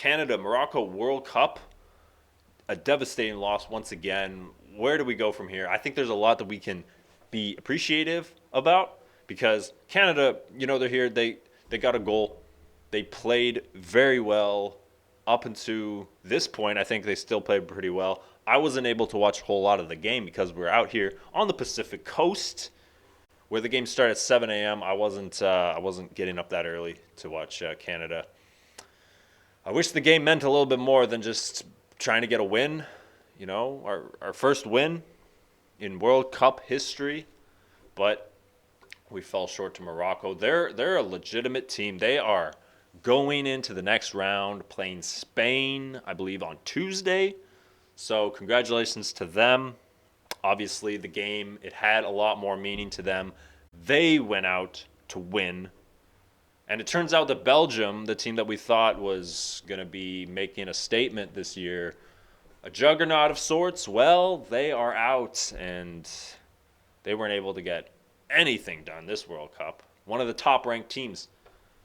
Canada, Morocco World Cup, a devastating loss once again. Where do we go from here? I think there's a lot that we can be appreciative about because Canada, they're here. They got a goal. They played very well up until this point. I think they still played pretty well. I wasn't able to watch a whole lot of the game because we're out here on the Pacific Coast where the game started at 7 a.m. I wasn't getting up that early to watch Canada. I wish the game meant a little bit more than just trying to get a win. Our first win in World Cup history, but we fell short to Morocco. They're a legitimate team. They are going into the next round playing Spain, I believe, on Tuesday. So congratulations to them. Obviously, the game, it had a lot more meaning to them. They went out to win. And it turns out that Belgium, the team that we thought was going to be making a statement this year, a juggernaut of sorts, well, they are out and they weren't able to get anything done this World Cup. One of the top-ranked teams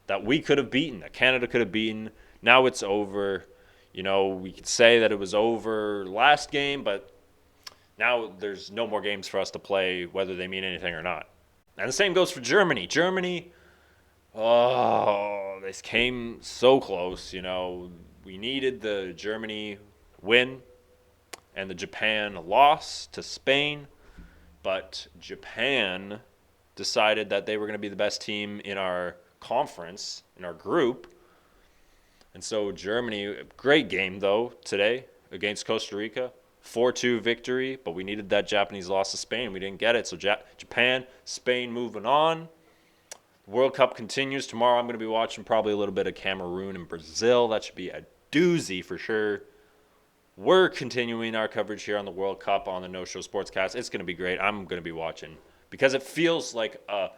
that we could have beaten, that Canada could have beaten. Now it's over. We could say that it was over last game, but now there's no more games for us to play, whether they mean anything or not. And the same goes for Germany. Germany, they came so close. We needed the Germany win and the Japan loss to Spain, but Japan decided that they were going to be the best team in our conference, in our group. And so Germany, great game though today against Costa Rica, 4-2 victory, but we needed that Japanese loss to Spain. We didn't get it. So Japan, Spain moving on. World Cup continues. Tomorrow I'm going to be watching probably a little bit of Cameroon and Brazil. That should be a doozy for sure. We're continuing our coverage here on the World Cup on the No Show Sportscast. It's going to be great. I'm going to be watching because it feels like a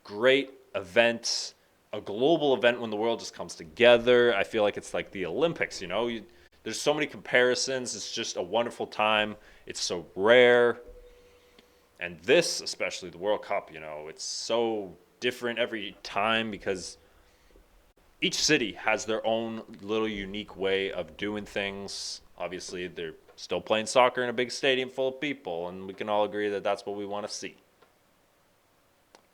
great event, a global event when the world just comes together. I feel like it's like the Olympics, there's so many comparisons. It's just a wonderful time. It's so rare. And this, especially the World Cup, it's so different every time because each city has their own little unique way of doing things. Obviously, they're still playing soccer in a big stadium full of people, and we can all agree that that's what we want to see.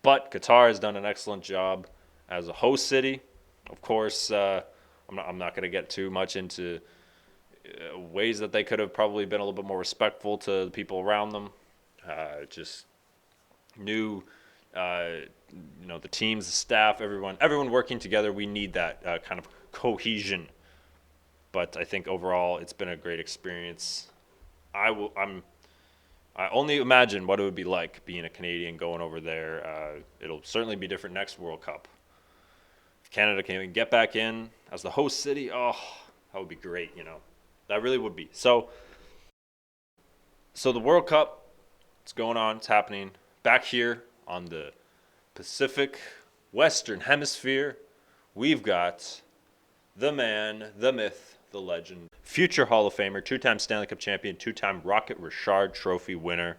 But Qatar has done an excellent job as a host city. Of course, I'm not going to get too much into ways that they could have probably been a little bit more respectful to the people around them. Just new, the teams, the staff, everyone working together. We need that kind of cohesion. But I think overall, it's been a great experience. I only imagine what it would be like being a Canadian going over there. It'll certainly be different next World Cup. If Canada can even get back in as the host city, that would be great, That really would be. So the World Cup, it's going on, it's happening back here on the Pacific Western Hemisphere. We've got the man, the myth, the legend, future Hall of Famer, two-time Stanley Cup champion, two-time Rocket Richard Trophy winner,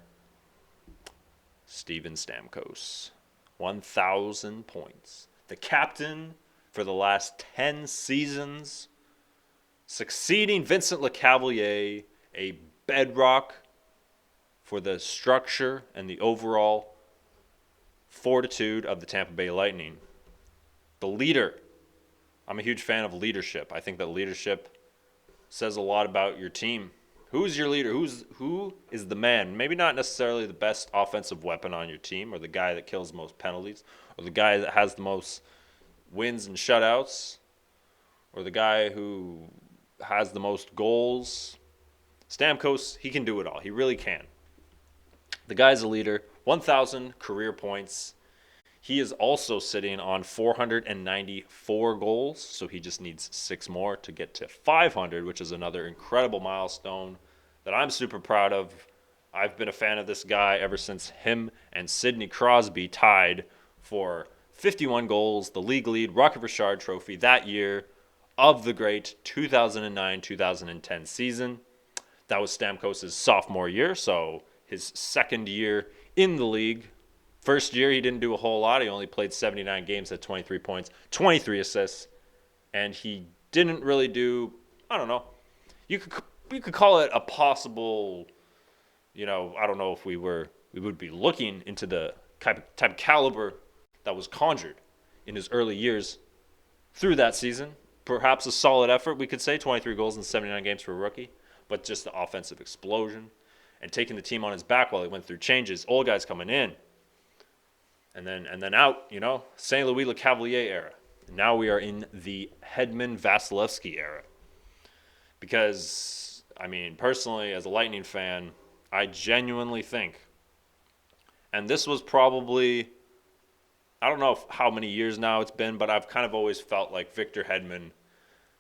Steven Stamkos. 1,000 points. The captain for the last 10 seasons, succeeding Vincent Lecavalier, a bedrock for the structure and the overall fortitude of the Tampa Bay Lightning. The leader. I'm a huge fan of leadership. I think that leadership says a lot about your team. Who's your leader? Who is the man? Maybe not necessarily the best offensive weapon on your team or the guy that kills the most penalties or the guy that has the most wins and shutouts or the guy who has the most goals. Stamkos, he can do it all. He really can. The guy's a leader. 1,000 career points. He is also sitting on 494 goals, so he just needs 6 more to get to 500, which is another incredible milestone that I'm super proud of. I've been a fan of this guy ever since him and Sidney Crosby tied for 51 goals, the league lead, Rocket Richard Trophy that year of the great 2009-2010 season. That was Stamkos' sophomore year, so his second year in the league. First year, he didn't do a whole lot. He only played 79 games at 23 points, 23 assists, and he didn't really do, I don't know. You could call it a possible, I don't know if we would be looking into the type of caliber that was conjured in his early years through that season. Perhaps a solid effort, we could say, 23 goals in 79 games for a rookie, but just the offensive explosion and taking the team on his back while he went through changes, old guys coming in, and then out, St. Louis LeCavalier era. Now we are in the Hedman-Vasilevsky era. Because, personally, as a Lightning fan, I genuinely think, and this was probably, I don't know how many years now it's been, but I've kind of always felt like Victor Hedman,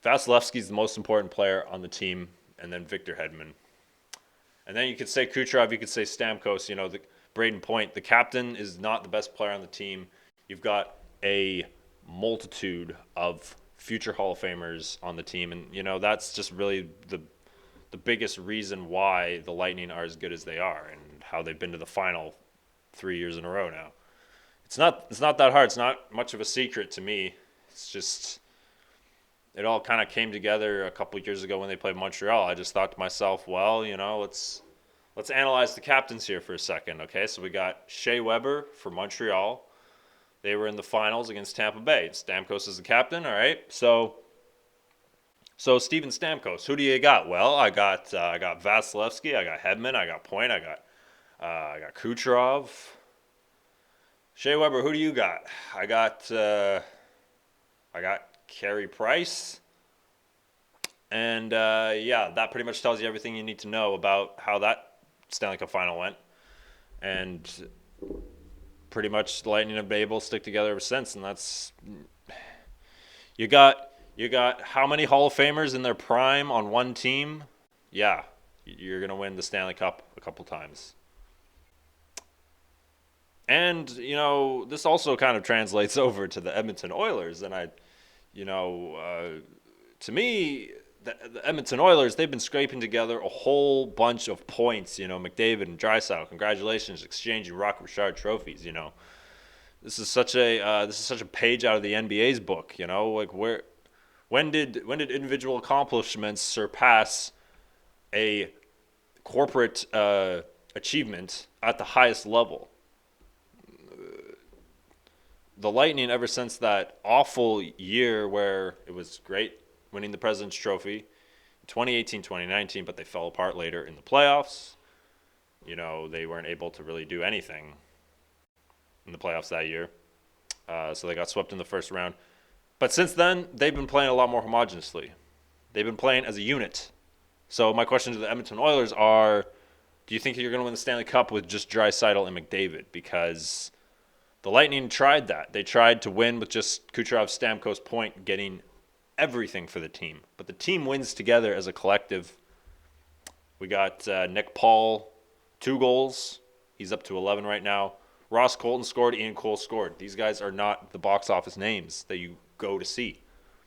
Vasilevsky's the most important player on the team, and then Victor Hedman. And then you could say Kucherov, you could say Stamkos, the Braden Point. The captain is not the best player on the team. You've got a multitude of future Hall of Famers on the team, and that's just really the biggest reason why the Lightning are as good as they are and how they've been to the final 3 years in a row now. It's not that hard. It's not much of a secret to me. It's just it all kind of came together a couple of years ago when they played Montreal. I just thought to myself, well, let's analyze the captains here for a second. Okay, so we got Shea Weber for Montreal. They were in the finals against Tampa Bay. Stamkos is the captain. All right, so Steven Stamkos, who do you got? Well, I got Vasilevsky, I got Hedman, I got Point, I got Kucherov. Shea Weber, who do you got? I got Carey Price. And that pretty much tells you everything you need to know about how that Stanley Cup final went. And pretty much the Lightning have been able to stick together ever since. And that's you got how many Hall of Famers in their prime on one team? Yeah, you're going to win the Stanley Cup a couple times. And, this also kind of translates over to the Edmonton Oilers. And to me, the Edmonton Oilers, they've been scraping together a whole bunch of points. McDavid and Draisaitl, congratulations, exchanging Rock Richard trophies. This is such a page out of the NBA's book. When did individual accomplishments surpass a corporate achievement at the highest level? The Lightning, ever since that awful year where it was great winning the President's Trophy, 2018, 2019, but they fell apart later in the playoffs. They weren't able to really do anything in the playoffs that year. So they got swept in the first round. But since then, they've been playing a lot more homogeneously. They've been playing as a unit. So my question to the Edmonton Oilers are, do you think you're going to win the Stanley Cup with just Draisaitl and McDavid? Because the Lightning tried that. They tried to win with just Kucherov, Stamkos, Point, getting everything for the team. But the team wins together as a collective. We got Nick Paul, 2 goals. He's up to 11 right now. Ross Colton scored. Ian Cole scored. These guys are not the box office names that you go to see.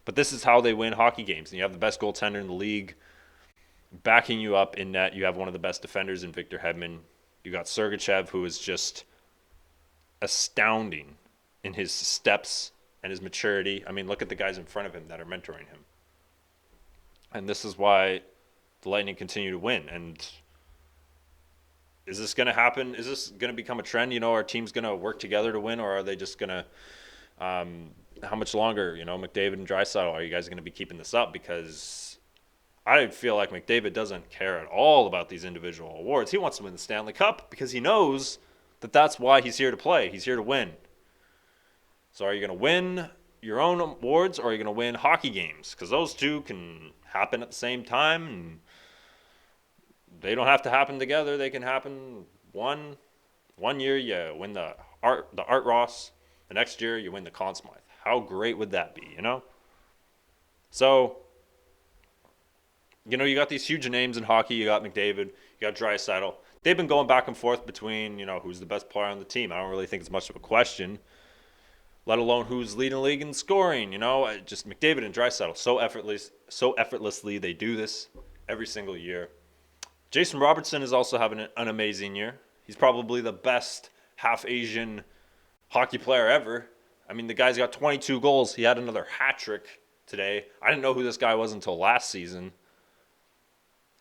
But this is how they win hockey games. And you have the best goaltender in the league backing you up in net. You have one of the best defenders in Victor Hedman. You got Sergachev, who is just astounding in his steps and his maturity. Look at the guys in front of him that are mentoring him. And this is why the Lightning continue to win. And is this going to happen? Is this going to become a trend? Our team's going to work together to win, or are they just going to how much longer, McDavid and Draisaitl, are you guys going to be keeping this up? Because I feel like McDavid doesn't care at all about these individual awards. He wants to win the Stanley Cup because he knows that that's why he's here to play. He's here to win. So are you going to win your own awards, or are you going to win hockey games? Because those two can happen at the same time, and they don't have to happen together. They can happen one year you win the Art Ross, the next year you win the Conn Smythe. How great would that be, So, you got these huge names in hockey. You got McDavid, you got Draisaitl. They've been going back and forth between, who's the best player on the team. I don't really think it's much of a question, let alone who's leading the league in scoring. Just McDavid and Draisaitl, so effortlessly they do this every single year. Jason Robertson is also having an amazing year. He's probably the best half-Asian hockey player ever. The guy's got 22 goals. He had another hat trick today. I didn't know who this guy was until last season,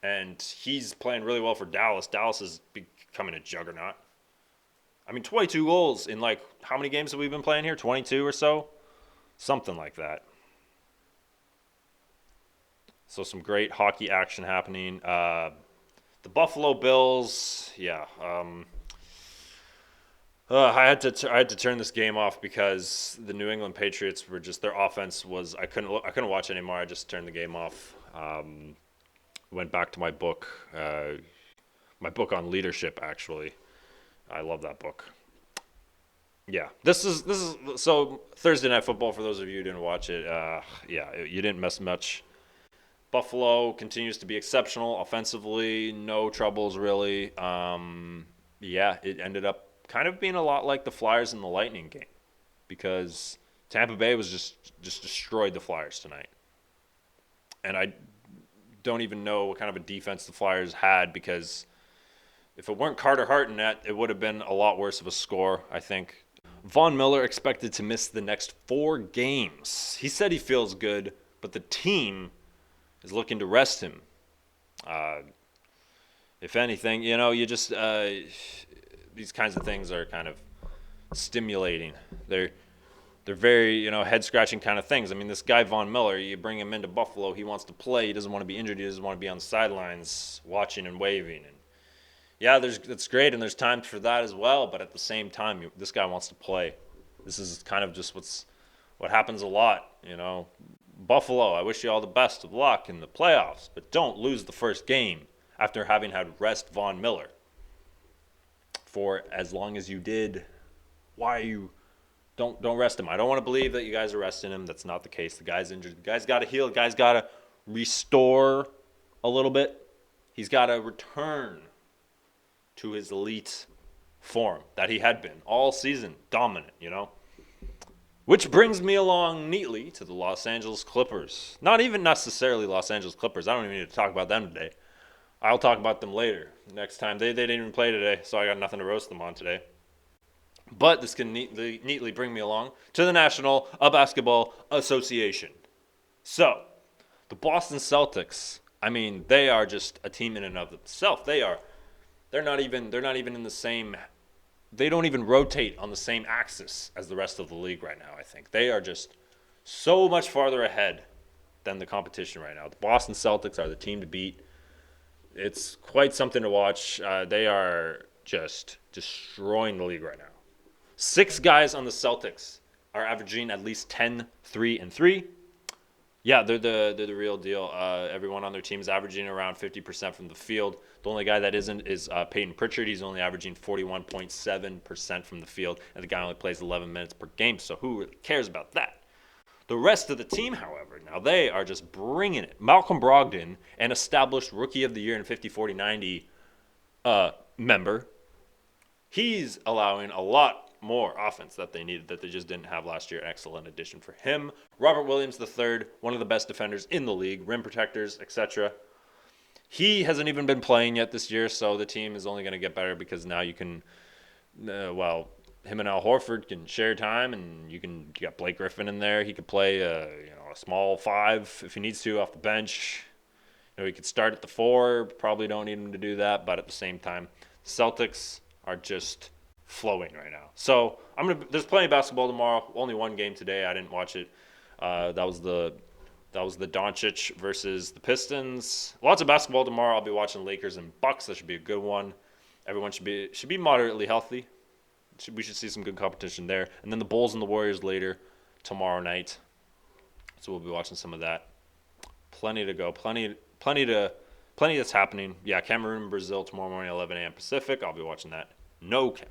and he's playing really well for Dallas. Dallas is becoming a juggernaut. I mean, 22 goals in like how many games have we been playing here? 22 or so? Something like that. So some great hockey action happening. The Buffalo Bills, yeah. I had to turn this game off because the New England Patriots were just, their offense was, I couldn't watch anymore. I just turned the game off. Went back to my book on leadership. Actually, I love that book. Yeah, this is so Thursday Night Football. For those of you who didn't watch it, yeah, you didn't miss much. Buffalo continues to be exceptional offensively, no troubles really. Yeah, it ended up kind of being a lot like the Flyers in the Lightning game because Tampa Bay was just destroyed the Flyers tonight. And I don't even know what kind of a defense the Flyers had because if it weren't Carter Hart in net, it would have been a lot worse of a score, I think. Von Miller expected to miss the next 4 games. He said he feels good, but the team is looking to rest him. If anything, you just these kinds of things are kind of stimulating. They're very, head scratching kind of things. I mean, this guy Von Miller, you bring him into Buffalo, he wants to play. He doesn't want to be injured. He doesn't want to be on the sidelines watching and waving. And yeah, that's great, and there's time for that as well. But at the same time, this guy wants to play. This is kind of just what happens a lot, Buffalo, I wish you all the best of luck in the playoffs, but don't lose the first game after having had rest Von Miller for as long as you did. Why are you don't rest him? I don't want to believe that you guys are resting him. That's not the case. The guy's injured. The guy's got to heal. The guy's got to restore a little bit. He's got to return to his elite form that he had been all season, dominant, Which brings me along neatly to the Los Angeles Clippers. Not even necessarily Los Angeles Clippers. I don't even need to talk about them today. I'll talk about them later. Next time. They didn't even play today, so I got nothing to roast them on today. But this can neatly bring me along to the National Basketball Association. So, the Boston Celtics, I mean, they are just a team in and of themselves. They're not even in the same. They don't even rotate on the same axis as the rest of the league right now, I think. They are just so much farther ahead than the competition right now. The Boston Celtics are the team to beat. It's quite something to watch. They are just destroying the league right now. 6 guys on the Celtics are averaging at least 10, 3, and 3. Yeah, they're the real deal. Everyone on their team is averaging around 50% from the field. The only guy that isn't is Peyton Pritchard. He's only averaging 41.7% from the field, and the guy only plays 11 minutes per game, so who really cares about that? The rest of the team, however, now they are just bringing it. Malcolm Brogdon, an established Rookie of the Year and 50-40-90 member, he's allowing a lot more offense that they needed that they just didn't have last year. Excellent addition for him. Robert Williams III, one of the best defenders in the league, rim protectors, etc. He hasn't even been playing yet this year, so the team is only going to get better because now you can, him and Al Horford can share time, and you got Blake Griffin in there. He could play a small 5 if he needs to off the bench. He could start at the 4. Probably don't need him to do that, but at the same time, the Celtics are just flowing right now. So there's plenty of basketball tomorrow. Only one game today. I didn't watch it. That was the Doncic versus the Pistons. Lots of basketball tomorrow. I'll be watching Lakers and Bucks. That should be a good one. Everyone should be moderately healthy. We should see some good competition there. And then the Bulls and the Warriors later tomorrow night. So we'll be watching some of that. Plenty to go. Plenty that's happening. Yeah, Cameroon and Brazil tomorrow morning, 11 a.m. Pacific. I'll be watching that. No cap.